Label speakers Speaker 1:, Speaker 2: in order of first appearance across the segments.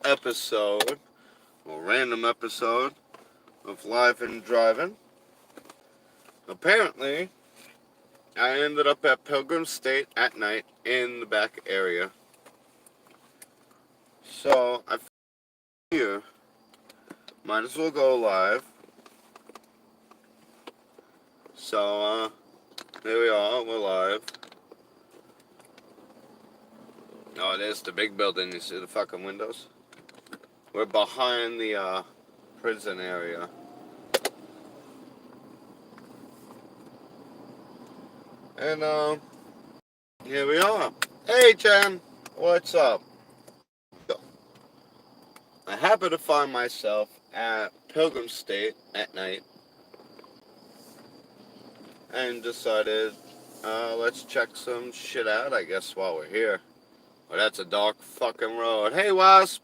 Speaker 1: Episode, or random episode, of Live and Drivin. Apparently, I ended up at Pilgrim State at night in the back area. So, I figured, might as well go live. So, here we are, we're live. Oh, there's the big building, you see the fucking windows? We're behind the, prison area. And, here we are. Hey, Jen, what's up? I happen to find myself at Pilgrim State at night and decided, let's check some shit out, I guess, while we're here. Well, that's a dark fucking road. Hey, Wasp.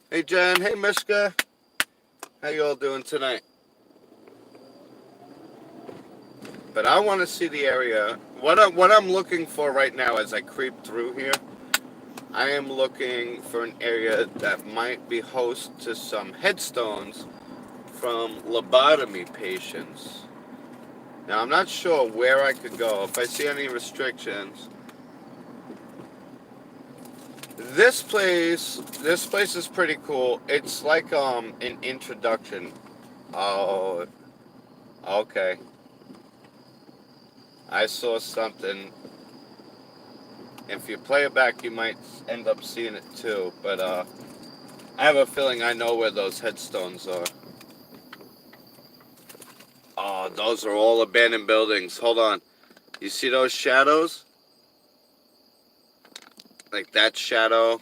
Speaker 1: Hey, Jen. Hey, Mishka. How you all doing tonight? But I want to see the area. What I'm looking for right now as I creep through here, I am looking for an area that might be host to some headstones from lobotomy patients. Now, I'm not sure where I could go. If I see any restrictions. This place is pretty cool. It's like an introduction. Oh, okay. I saw something. If you play it back, you might end up seeing it too. But I have a feeling I know where those headstones are. Oh, those are all abandoned buildings. Hold on. You see those shadows? Like that shadow.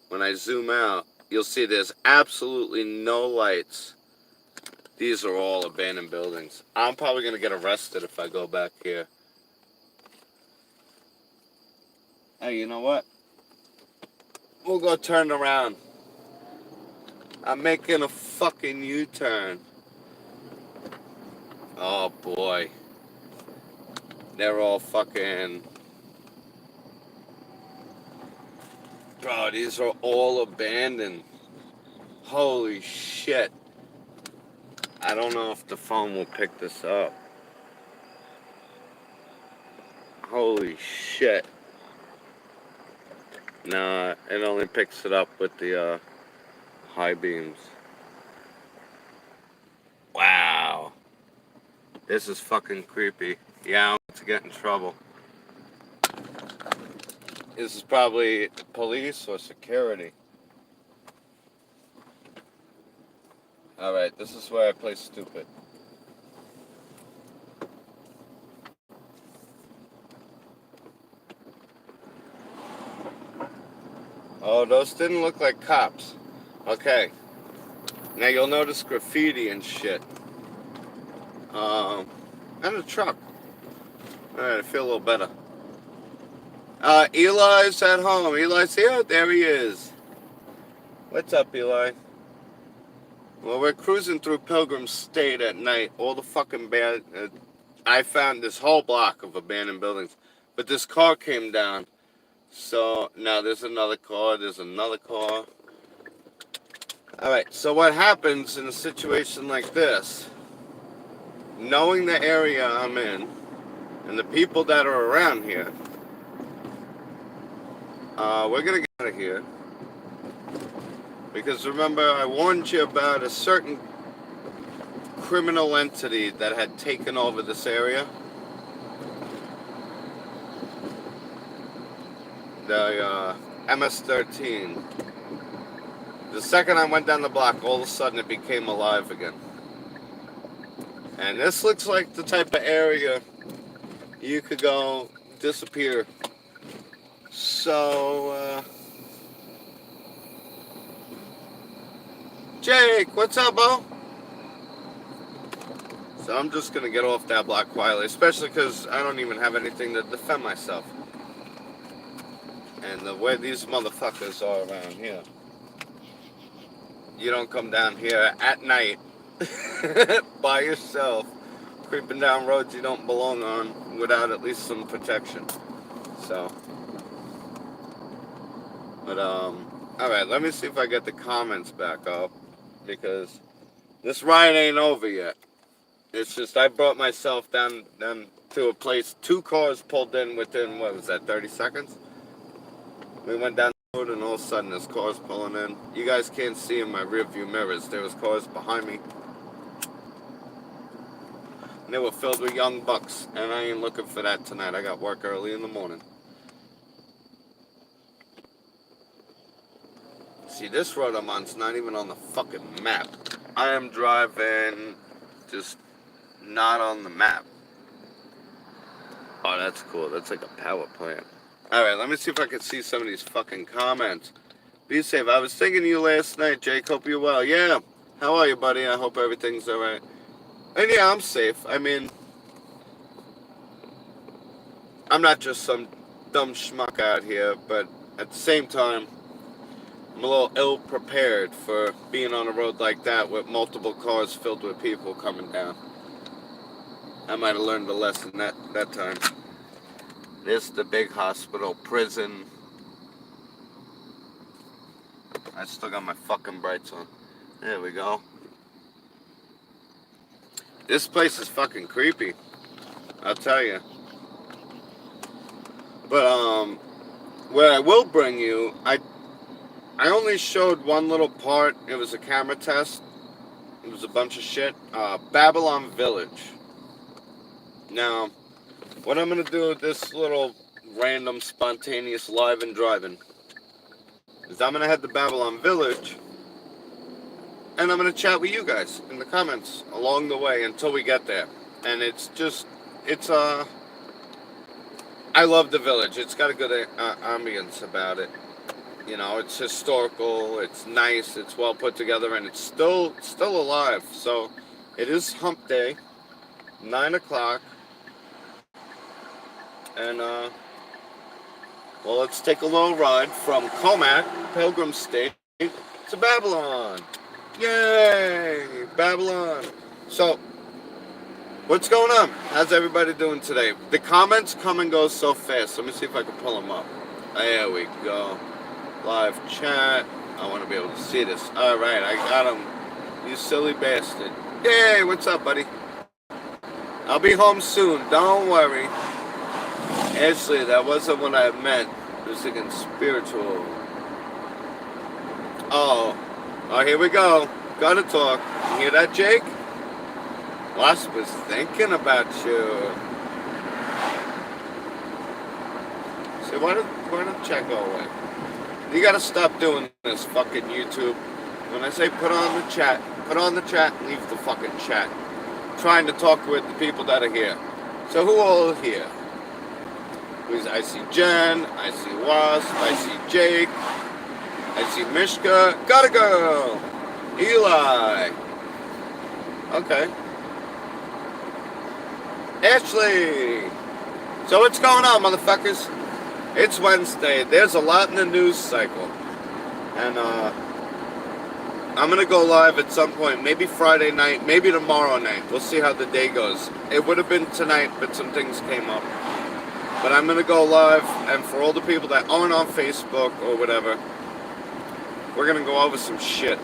Speaker 1: When I zoom out, you'll see there's absolutely no lights. These are all abandoned buildings. I'm probably going to get arrested if I go back here. Hey, you know what? We'll go turn around. I'm making a fucking U-turn. Oh, boy. They're all fucking... Bro, these are all abandoned. Holy shit. I don't know if the phone will pick this up. Holy shit. Nah, it only picks it up with the high beams. Wow. This is fucking creepy. Yeah, I'm about to get in trouble. This is probably police or security. Alright, this is where I play stupid. Oh, those didn't look like cops. Okay. Now you'll notice graffiti and shit. And a truck. Alright, I feel a little better. Eli's at home. Eli's here? There he is. What's up, Eli? Well, we're cruising through Pilgrim State at night. All the fucking bad... I found this whole block of abandoned buildings. But this car came down. So, now there's another car. There's another car. Alright, so what happens in a situation like this? Knowing the area I'm in, and the people that are around here, we're gonna get out of here. Because remember, I warned you about a certain criminal entity that had taken over this area. The MS-13. The second I went down the block, all of a sudden it became alive again. And this looks like the type of area you could go disappear. So, Jake, what's up, Bo? So I'm just going to get off that block quietly, especially because I don't even have anything to defend myself. And the way these motherfuckers are around here. You don't come down here at night by yourself, creeping down roads you don't belong on without at least some protection. So, But, alright, let me see if I get the comments back up. Because this ride ain't over yet. It's just I brought myself down to a place. 2 cars pulled in within, what was that, 30 seconds? We went down the road and all of a sudden there's cars pulling in. You guys can't see in my rear view mirrors. There was cars behind me. And they were filled with young bucks. And I ain't looking for that tonight. I got work early in the morning. See, this road I'm on's not even on the fucking map. I am driving just not on the map. Oh, that's cool. That's like a power plant. Alright, let me see if I can see some of these fucking comments. Be safe. I was thinking of you last night, Jake. Hope you're well. Yeah. How are you, buddy? I hope everything's alright. And yeah, I'm safe. I mean, I'm not just some dumb schmuck out here, but at the same time, I'm a little ill-prepared for being on a road like that with multiple cars filled with people coming down. I might have learned a lesson that time. This the big hospital, prison. I still got my fucking brights on. There we go. This place is fucking creepy, I'll tell you. But where I will bring you, I only showed one little part. It was a camera test. It was a bunch of shit. Babylon Village. Now, what I'm going to do with this little random, spontaneous live and driving is I'm going to head to Babylon Village and I'm going to chat with you guys in the comments along the way until we get there. And it's just, I love the village. It's got a good ambience about it. You know, it's historical, it's nice, it's well put together, and it's still alive. So, it is hump day, 9 o'clock. And, well, let's take a little ride from Comac, Pilgrim State, to Babylon. Yay! Babylon. So, what's going on? How's everybody doing today? The comments come and go so fast. Let me see if I can pull them up. There we go. Live chat. I want to be able to see this. Alright, I got him. You silly bastard. Yay! What's up, buddy? I'll be home soon. Don't worry. Ashley, that wasn't what I meant. I was thinking spiritual. Oh, here we go. Gotta talk. You hear that, Jake? Wasp was thinking about you. See, why don't chat go away? You gotta stop doing this, fucking YouTube. When I say put on the chat, leave the fucking chat. I'm trying to talk with the people that are here. So who all here? I see Jen, I see Wasp, I see Jake, I see Mishka, got a girl, Eli, okay, Ashley. So what's going on, motherfuckers? It's Wednesday. There's a lot in the news cycle, and I'm gonna go live at some point, maybe Friday night, maybe tomorrow night. We'll see how the day goes. It would have been tonight, but some things came up. But I'm going to go live, and for all the people that aren't on Facebook or whatever, we're going to go over some shit.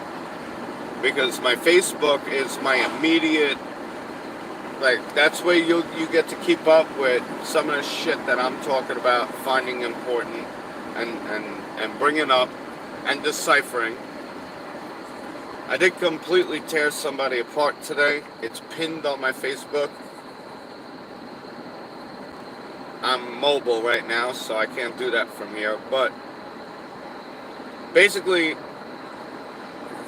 Speaker 1: Because my Facebook is my immediate, like, that's where you get to keep up with some of the shit that I'm talking about, finding important, and bringing up, and deciphering. I did completely tear somebody apart today. It's pinned on my Facebook. I'm mobile right now, so I can't do that from here, but basically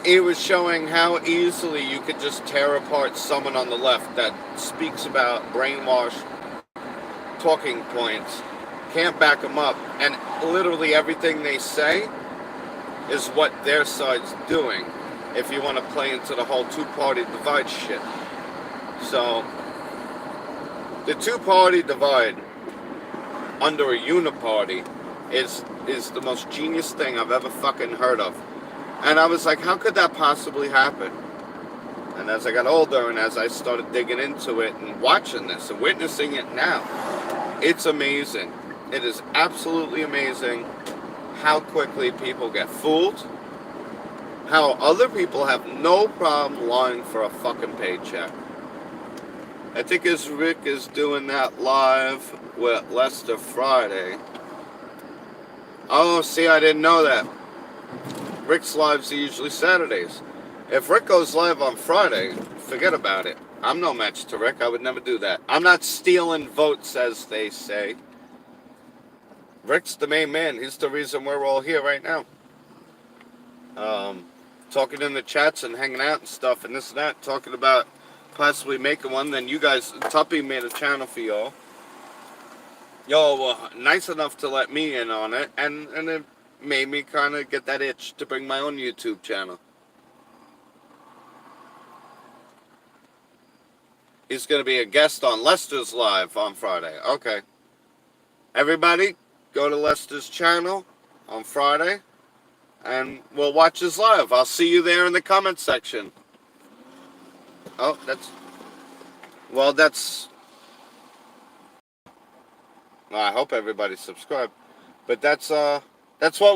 Speaker 1: it was showing how easily you could just tear apart someone on the left that speaks about brainwash talking points, can't back them up, and literally everything they say is what their side's doing, if you want to play into the whole two-party divide shit. So the two-party divide under a uniparty is the most genius thing I've ever fucking heard of. And I was like, how could that possibly happen? And as I got older and as I started digging into it and watching this and witnessing it now, it's amazing. It is absolutely amazing how quickly people get fooled, how other people have no problem lying for a fucking paycheck. I think as Rick is doing that live with Lester Friday. Oh, see, I didn't know that. Rick's lives are usually Saturdays. If Rick goes live on Friday, forget about it. I'm no match to Rick. I would never do that. I'm not stealing votes, as they say. Rick's the main man. He's the reason we're all here right now. Talking in the chats and hanging out and stuff and this and that. Talking about possibly making one. Then you guys, Tuppy made a channel for y'all. Y'all were nice enough to let me in on it. And it made me kind of get that itch to bring my own YouTube channel. He's going to be a guest on Lester's Live on Friday. Okay. Everybody, go to Lester's channel on Friday, and we'll watch his live. I'll see you there in the comment section. Oh, well, I hope everybody subscribed. But that's what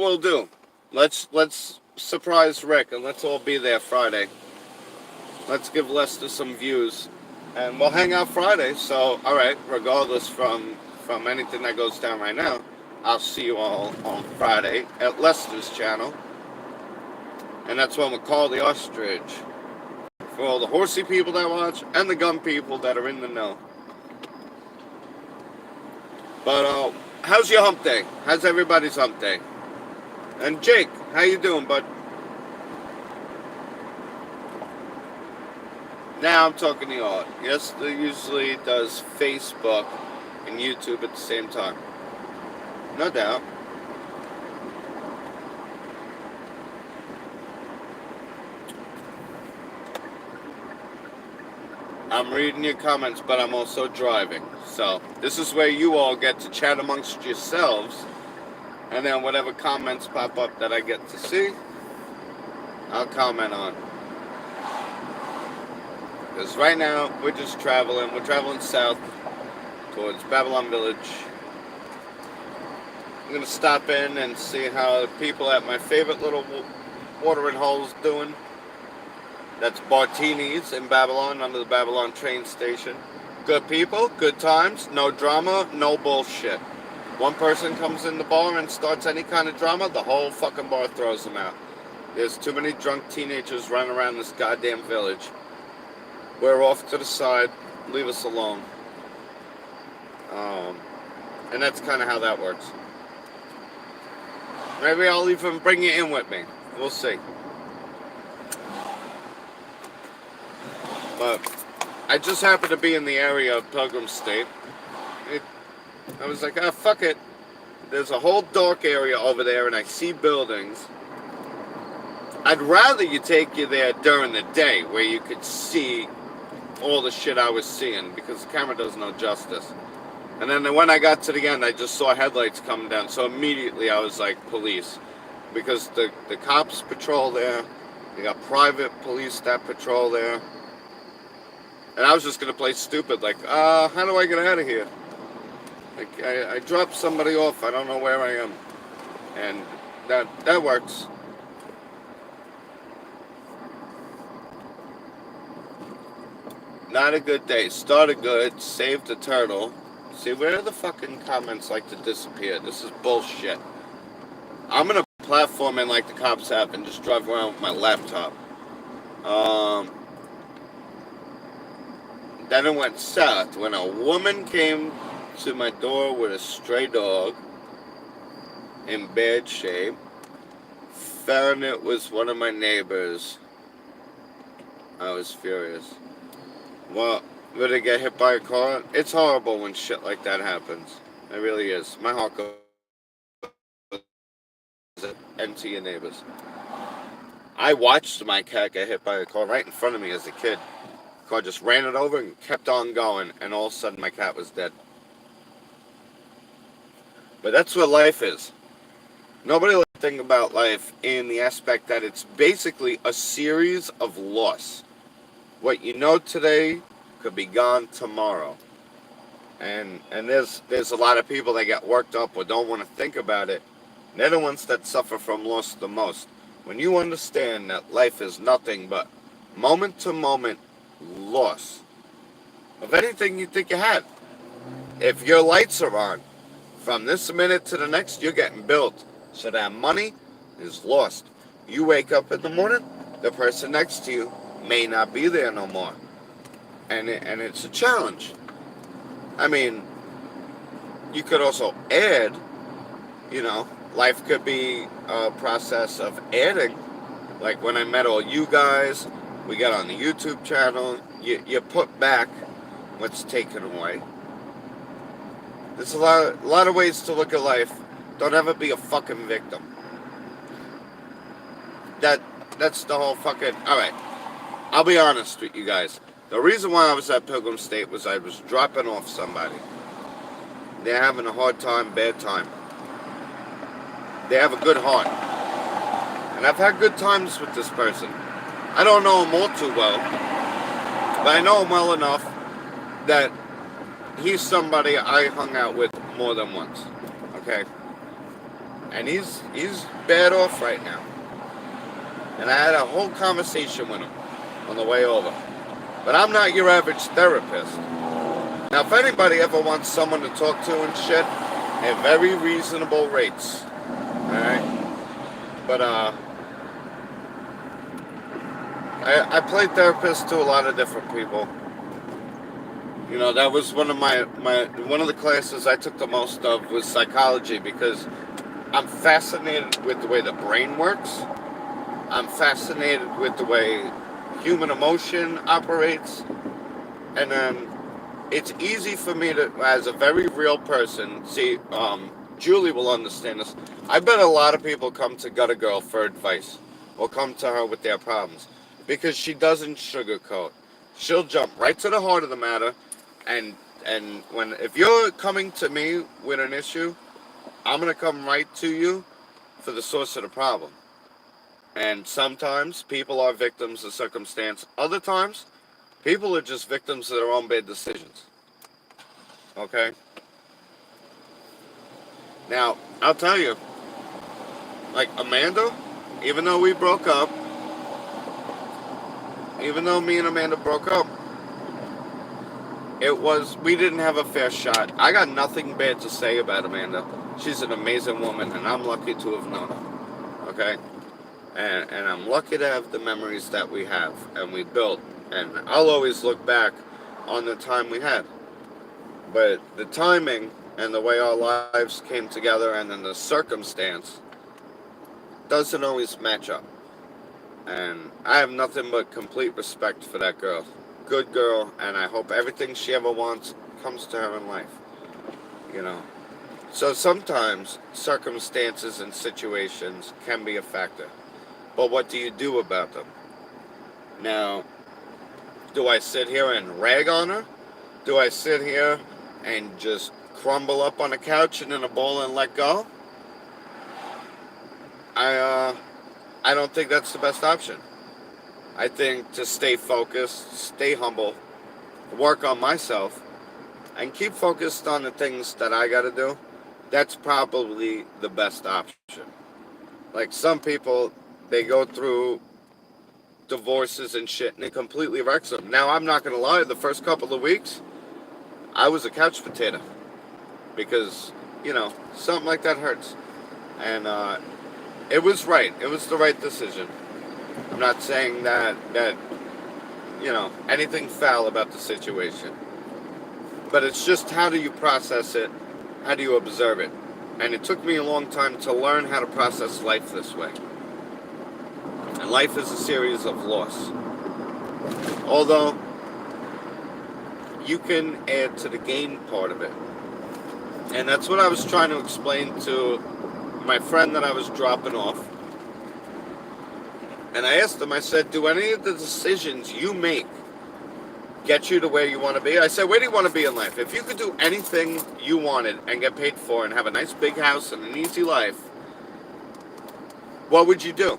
Speaker 1: we'll do. Let's surprise Rick, and let's all be there Friday. Let's give Lester some views. And we'll hang out Friday, so, alright, regardless from anything that goes down right now, I'll see you all on Friday at Lester's channel. And that's when we'll call the ostrich. For all the horsey people that watch, and the gun people that are in the know. But, how's your hump day? How's everybody's hump day? And Jake, how you doing, bud? Now I'm talking to y'all. Yes, they usually does Facebook and YouTube at the same time. No doubt. I'm reading your comments, but I'm also driving. So, this is where you all get to chat amongst yourselves. And then whatever comments pop up that I get to see, I'll comment on. Because right now, we're just traveling. We're traveling south towards Babylon Village. I'm going to stop in and see how the people at my favorite little watering hole's doing. That's Bartini's in Babylon, under the Babylon train station. Good people, good times, no drama, no bullshit. One person comes in the bar and starts any kind of drama, the whole fucking bar throws them out. There's too many drunk teenagers running around this goddamn village. We're off to the side. Leave us alone. And that's kind of how that works. Maybe I'll even bring you in with me. We'll see. But I just happened to be in the area of Pilgrim State. I was like, fuck it. There's a whole dark area over there and I see buildings. I'd rather you take you there during the day where you could see all the shit I was seeing, because the camera does no justice. And then when I got to the end, I just saw headlights coming down, so immediately I was like, police. Because the cops patrol there, they got private police that patrol there. And I was just going to play stupid, like, how do I get out of here? Like, I dropped somebody off, I don't know where I am. And that works. Not a good day. Started good. Saved the turtle. See, where do the fucking comments like to disappear? This is bullshit. I'm gonna platform in like the cops have and just drive around with my laptop. Then it went south when a woman came to my door with a stray dog in bad shape. Found it was one of my neighbors. I was furious. Well, would it get hit by a car? It's horrible when shit like that happens. It really is. My heart goes empty your neighbors. I watched my cat get hit by a car right in front of me as a kid. The car just ran it over and kept on going, and all of a sudden my cat was dead. But that's what life is. Nobody likes to think about life in the aspect that it's basically a series of loss. What you know today could be gone tomorrow. And there's a lot of people that get worked up or don't want to think about it They're the ones that suffer from loss the most. When you understand that life is nothing but moment to moment loss of anything you think you had. If your lights are on, from this minute to the next, you're getting billed. So that money is lost. You wake up in the morning, the person next to you may not be there no more. And it's a challenge. I mean, you could also add, you know, life could be a process of adding. Like when I met all you guys, we got on the YouTube channel, you put back what's taken away. There's a lot of ways to look at life. Don't ever be a fucking victim. That's the whole fucking... Alright, I'll be honest with you guys. The reason why I was at Pilgrim State was I was dropping off somebody. They're having a hard time, bad time. They have a good heart. And I've had good times with this person. I don't know him all too well, but I know him well enough that he's somebody I hung out with more than once. Okay? And he's bad off right now. And I had a whole conversation with him on the way over. But I'm not your average therapist. Now, if anybody ever wants someone to talk to and shit, at very reasonable rates. Alright? But, I played therapist to a lot of different people. You know, that was one of one of the classes I took the most of was psychology, because I'm fascinated with the way the brain works. I'm fascinated with the way human emotion operates. And then it's easy for me to, as a very real person, see, Julie will understand this. I bet a lot of people come to Gutter Girl for advice, or come to her with their problems, because she doesn't sugarcoat. She'll jump right to the heart of the matter, and if you're coming to me with an issue, I'm going to come right to you for the source of the problem. And sometimes people are victims of circumstance. Other times, people are just victims of their own bad decisions. Okay? Now, I'll tell you, like Amanda, even though we broke up, even though me and Amanda broke up, we didn't have a fair shot. I got nothing bad to say about Amanda. She's an amazing woman, and I'm lucky to have known her. Okay? And I'm lucky to have the memories that we have and we built. And I'll always look back on the time we had. But the timing and the way our lives came together and then the circumstance doesn't always match up. And I have nothing but complete respect for that girl. Good girl, and I hope everything she ever wants comes to her in life. You know. So sometimes circumstances and situations can be a factor. But what do you do about them? Now, do I sit here and rag on her? Do I sit here and just crumble up on the couch and in a ball and let go? I don't think that's the best option. I think to stay focused, stay humble, work on myself, and keep focused on the things that I gotta do, that's probably the best option. Like some people, they go through divorces and shit, and it completely wrecks them. Now, I'm not going to lie, the first couple of weeks, I was a couch potato. Because, you know, something like that hurts. And it was right. It was the right decision. I'm not saying that, you know, anything foul about the situation. But it's just how do you process it? How do you observe it? And it took me a long time to learn how to process life this way. And life is a series of loss. Although, you can add to the gain part of it. And that's what I was trying to explain to my friend that I was dropping off. And I asked him, I said, do any of the decisions you make get you to where you want to be? I said, where do you want to be in life? If you could do anything you wanted and get paid for and have a nice big house and an easy life, what would you do?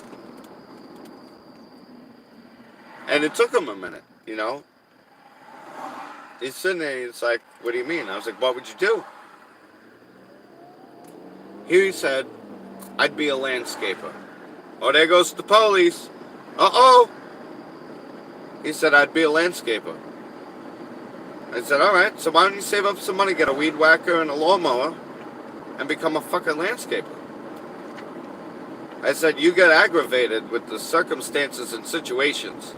Speaker 1: And it took him a minute, you know. He's sitting there, he's like, what do you mean? I was like, what would you do? He said, I'd be a landscaper. Oh, there goes the police. Uh-oh. He said, I'd be a landscaper. I said, all right, so why don't you save up some money, get a weed whacker and a lawnmower, and become a fucking landscaper? I said, you get aggravated with the circumstances and situations.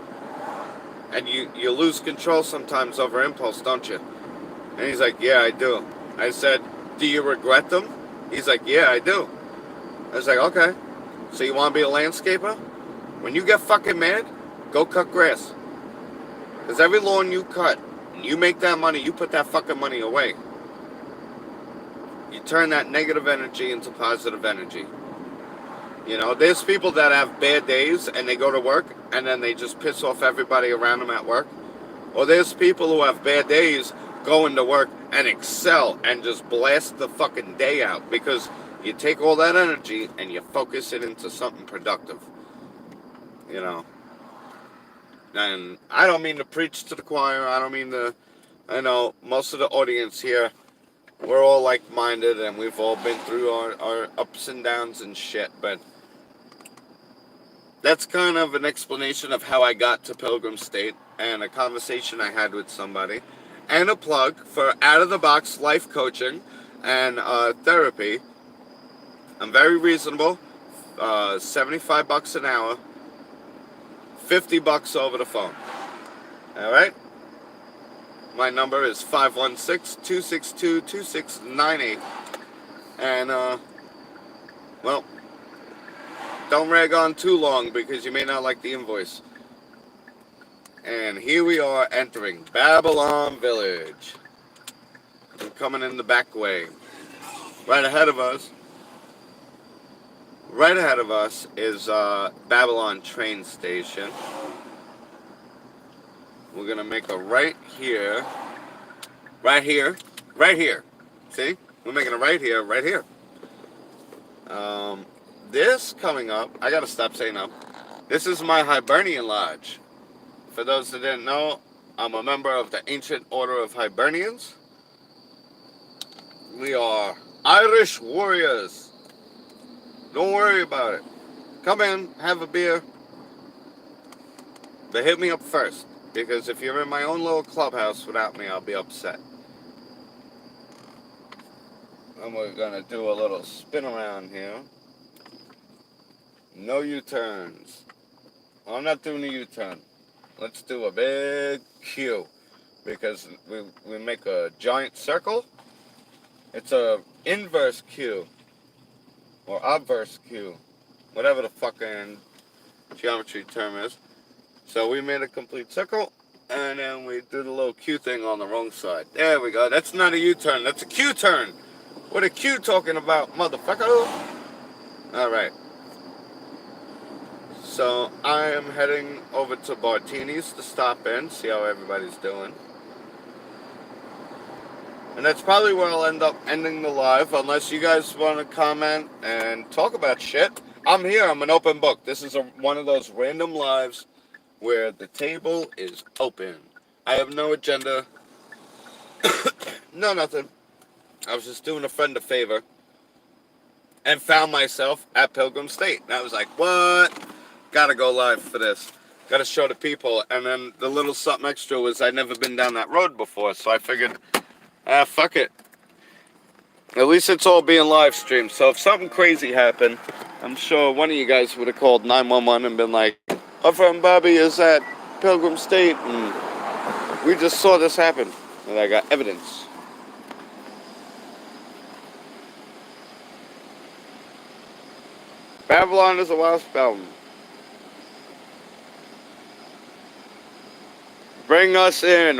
Speaker 1: And you lose control sometimes over impulse, don't you? And he's like, yeah, I do. I said, do you regret them? He's like, yeah, I do. I was like, okay. So you want to be a landscaper? When you get fucking mad, go cut grass. Because every lawn you cut, and you make that money, you put that fucking money away. You turn that negative energy into positive energy. You know, there's people that have bad days and they go to work and then they just piss off everybody around them at work. Or there's people who have bad days going to work and excel and just blast the fucking day out because you take all that energy and you focus it into something productive. You know. And I don't mean to preach to the choir. I don't mean to... I know most of the audience here, we're all like-minded and we've all been through our ups and downs and shit, but that's kind of an explanation of how I got to Pilgrim State and a conversation I had with somebody and a plug for out-of-the-box life coaching and therapy. I'm very reasonable, $75 an hour, $50 over the phone. All right? My number is 516-262-2698. And, well, don't rag on too long because you may not like the invoice. And here we are entering Babylon Village. I'm coming in the back way. Right ahead of us is Babylon train station. We're going to make a right here. Right here. See? We're making a right here. This coming up, I got to stop saying up. This is my Hibernian Lodge. For those that didn't know, I'm a member of the Ancient Order of Hibernians. We are Irish warriors. Don't worry about it. Come in, have a beer. But hit me up first. Because if you're in my own little clubhouse without me, I'll be upset. And we're going to do a little spin around here. No U-turns. I'm not doing a U-turn. Let's do a big Q. Because we make a giant circle. It's a inverse Q. Or obverse Q. Whatever the fucking geometry term is. So we made a complete circle, and then we did a little Q thing on the wrong side. There we go. That's not a U-turn. That's a Q-turn. What a Q talking about, motherfucker? All right. So I am heading over to Bartini's to stop in, see how everybody's doing. And that's probably where I'll end up ending the live, unless you guys want to comment and talk about shit. I'm here. I'm an open book. This is one of those random lives where the table is open. I have no agenda. No, nothing. I was just doing a friend a favor. And found myself at Pilgrim State. And I was like, what? Gotta go live for this. Gotta show the people. And then the little something extra was I'd never been down that road before. So I figured, fuck it. At least it's all being live streamed. So if something crazy happened, I'm sure one of you guys would have called 911 and been like, our friend Bobby is at Pilgrim State, and we just saw this happen, and I got evidence. Babylon is a wasp album. Bring us in,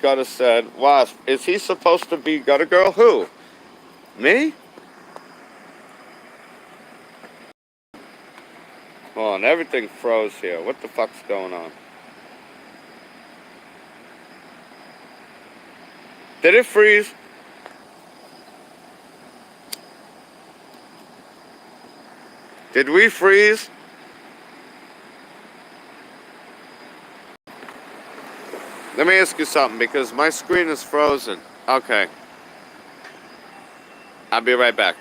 Speaker 1: Gutter said. Wasp, is he supposed to be Gutter Girl? Who? Me? Hold on, everything froze here. What the fuck's going on? Did it freeze? Did we freeze? Let me ask you something, because my screen is frozen. Okay. I'll be right back.